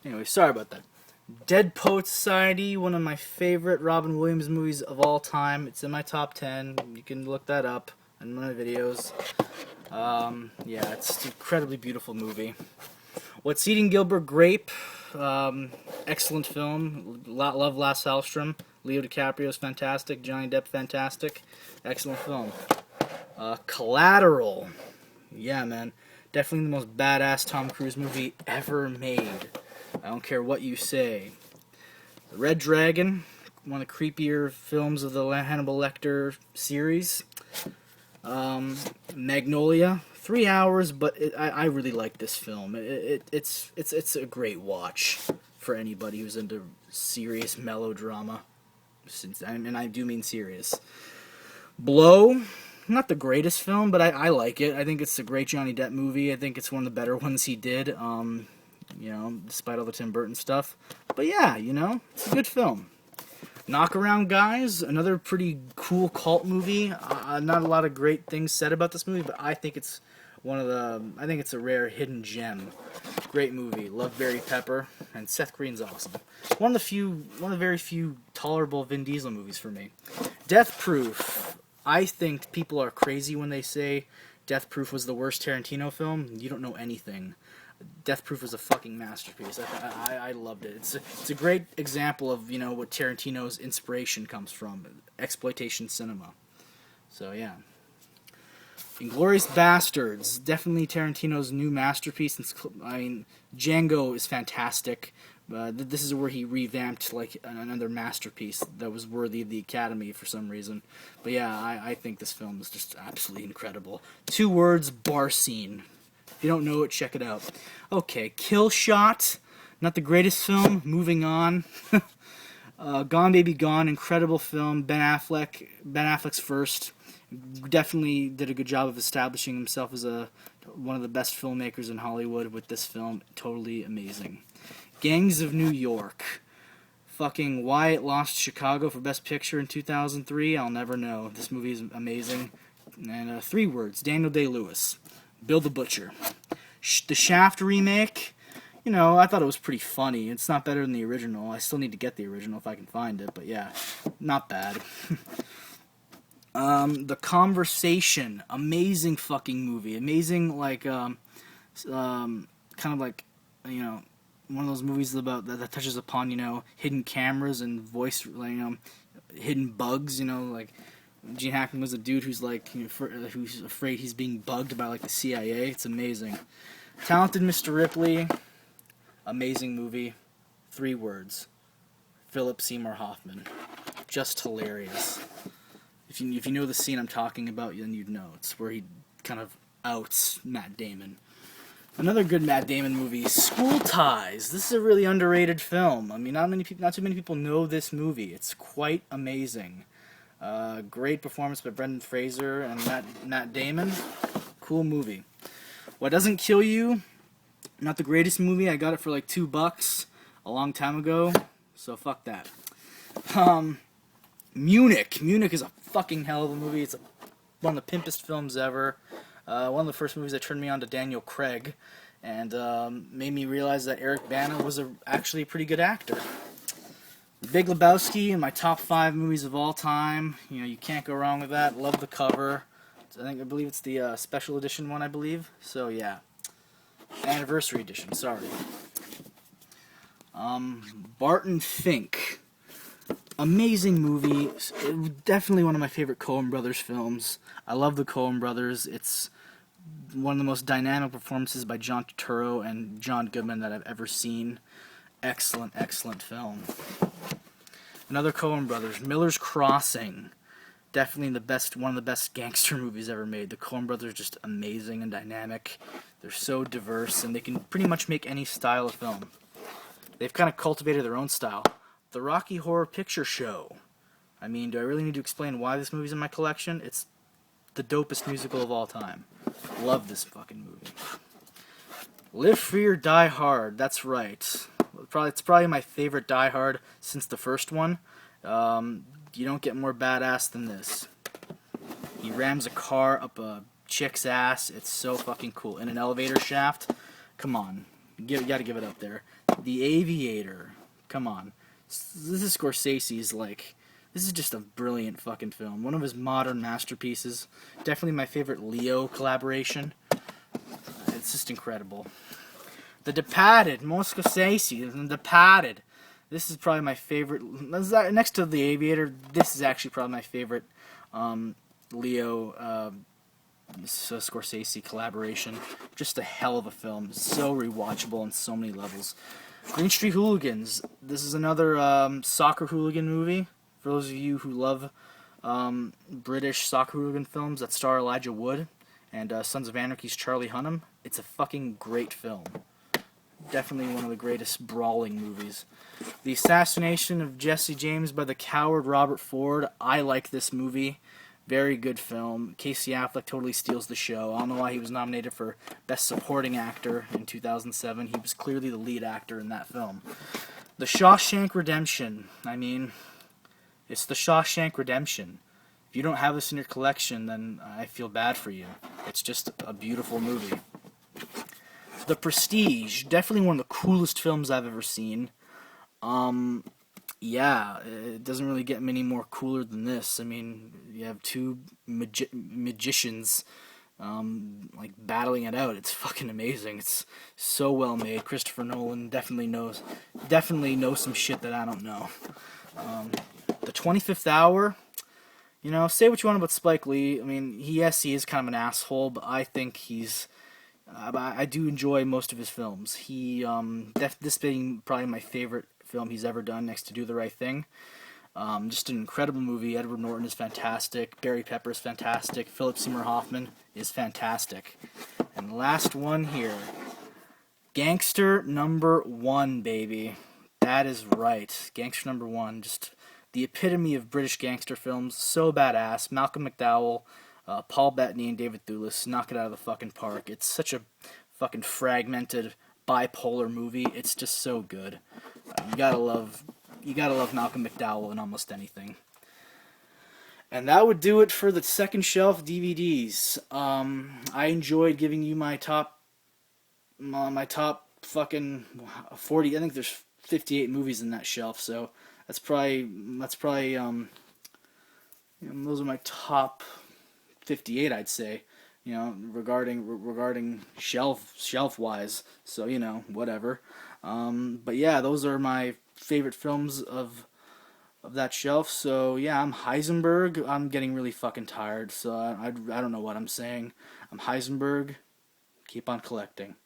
Anyway, sorry about that. Dead Poet Society, one of my favorite Robin Williams movies of all time. It's in my top 10. You can look that up in my videos. Yeah, it's an incredibly beautiful movie. What's Eating Gilbert Grape? Excellent film. Love Lasse Hallström. Leo DiCaprio's fantastic. Johnny Depp fantastic. Excellent film. Collateral. Yeah, man. Definitely the most badass Tom Cruise movie ever made. I don't care what you say. The Red Dragon, one of the creepier films of the Hannibal Lecter series. Magnolia, 3 hours, but I really like this film. It's a great watch for anybody who's into serious melodrama. And I do mean serious. Blow, not the greatest film, but I like it. I think it's a great Johnny Depp movie. I think it's one of the better ones he did. Despite all the Tim Burton stuff. But yeah, it's a good film. Knockaround Guys, another pretty cool cult movie. Not a lot of great things said about this movie, but I think it's I think it's a rare hidden gem. Great movie. Love Barry Pepper, and Seth Green's awesome. One of the very few tolerable Vin Diesel movies for me. Death Proof. I think people are crazy when they say Death Proof was the worst Tarantino film. You don't know anything. Death Proof was a fucking masterpiece. I loved it. It's a great example of what Tarantino's inspiration comes from, exploitation cinema. So yeah, Inglourious Bastards, definitely Tarantino's new masterpiece. Django is fantastic. This is where he revamped like another masterpiece that was worthy of the Academy for some reason. But yeah, I think this film is just absolutely incredible. 2 words: bar scene. If you don't know it, check it out. Okay, Kill Shot. Not the greatest film. Moving on. Gone Baby Gone. Incredible film. Ben Affleck's first. Definitely did a good job of establishing himself as one of the best filmmakers in Hollywood with this film. Totally amazing. Gangs of New York. Fucking why it lost Chicago for Best Picture in 2003, I'll never know. This movie is amazing. And 3 words: Daniel Day-Lewis. Bill the Butcher. The Shaft remake, I thought it was pretty funny. It's not better than the original. I still need to get the original if I can find it, but yeah, not bad. The Conversation, amazing fucking movie. Amazing, kind of like, one of those movies about that touches upon, hidden cameras and voice, hidden bugs, like Gene Hackman was a dude who's who's afraid he's being bugged by the CIA. It's amazing. Talented Mr. Ripley, amazing movie. 3 words: Philip Seymour Hoffman. Just hilarious. If you know the scene I'm talking about, then you'd know. It's where he kind of outs Matt Damon. Another good Matt Damon movie, School Ties. This is a really underrated film. Not too many people know this movie. It's quite amazing. Great performance by Brendan Fraser and Matt Damon. Cool movie. What Doesn't Kill You, not the greatest movie. I got it for $2 a long time ago, so fuck that. Munich. Munich is a fucking hell of a movie. It's one of the pimpest films ever. One of the first movies that turned me on to Daniel Craig, and made me realize that Eric Bana was actually a pretty good actor. Big Lebowski in my top 5 movies of all time. You can't go wrong with that. Love the cover. I believe it's the special edition one, I believe. So yeah, anniversary edition. Sorry. Barton Fink. Amazing movie. Definitely one of my favorite Coen Brothers films. I love the Coen Brothers. It's one of the most dynamic performances by John Turturro and John Goodman that I've ever seen. Excellent, excellent film. Another Coen Brothers, Miller's Crossing. Definitely one of the best gangster movies ever made. The Coen Brothers are just amazing and dynamic. They're so diverse, and they can pretty much make any style of film. They've kind of cultivated their own style. The Rocky Horror Picture Show. Do I really need to explain why this movie's in my collection? It's the dopest musical of all time. Love this fucking movie. Live Free or Die Hard. That's right. It's probably my favorite Die Hard since the first one. You don't get more badass than this. He rams a car up a chick's ass. It's so fucking cool. In an elevator shaft. Come on. Got to give it up there. The Aviator. Come on. This is Scorsese's, like, this is just a brilliant fucking film. One of his modern masterpieces. Definitely my favorite Leo collaboration. It's just incredible. The Departed, more Scorsese, The Departed. This is probably my favorite. Next to The Aviator, this is actually probably my favorite Leo Scorsese collaboration. Just a hell of a film. So rewatchable on so many levels. Green Street Hooligans. This is another soccer hooligan movie. For those of you who love British soccer hooligan films that star Elijah Wood and Sons of Anarchy's Charlie Hunnam, it's a fucking great film. Definitely one of the greatest brawling movies. The Assassination of Jesse James by the coward Robert Ford. I like this movie. Very good film. Casey Affleck totally steals the show. I don't know why he was nominated for Best Supporting Actor in 2007. He was clearly the lead actor in that film. The Shawshank Redemption. I mean, it's The Shawshank Redemption. If you don't have this in your collection, then I feel bad for you. It's just a beautiful movie. The Prestige, definitely one of the coolest films I've ever seen. Yeah, it doesn't really get many more cooler than this. I mean, you have two magicians, like, battling it out. It's fucking amazing. It's so well made. Christopher Nolan definitely knows some shit that I don't know. The 25th Hour. You know, say what you want about Spike Lee. I mean, he is kind of an asshole, but I think I do enjoy most of his films. This being probably my favorite film he's ever done, next to Do the Right Thing. Just an incredible movie. Edward Norton is fantastic. Barry Pepper is fantastic. Philip Seymour Hoffman is fantastic. And the last one here, Gangster Number One, baby. That is right. Gangster Number One. Just the epitome of British gangster films. So badass. Malcolm McDowell, Paul Bettany, and David Thewlis knock it out of the fucking park. It's such a fucking fragmented, bipolar movie. It's just so good. You gotta love Malcolm McDowell in almost anything. And that would do it for the second shelf DVDs. I enjoyed giving you my top fucking 40. I think there's 58 movies in that shelf, so that's probably those are my top 58, I'd say. You know, regarding shelf wise. So, you know, whatever. But yeah, those are my favorite films of that shelf. So yeah, I'm Heisenberg. I'm getting really fucking tired, so I don't know what I'm saying. I'm Heisenberg. Keep on collecting.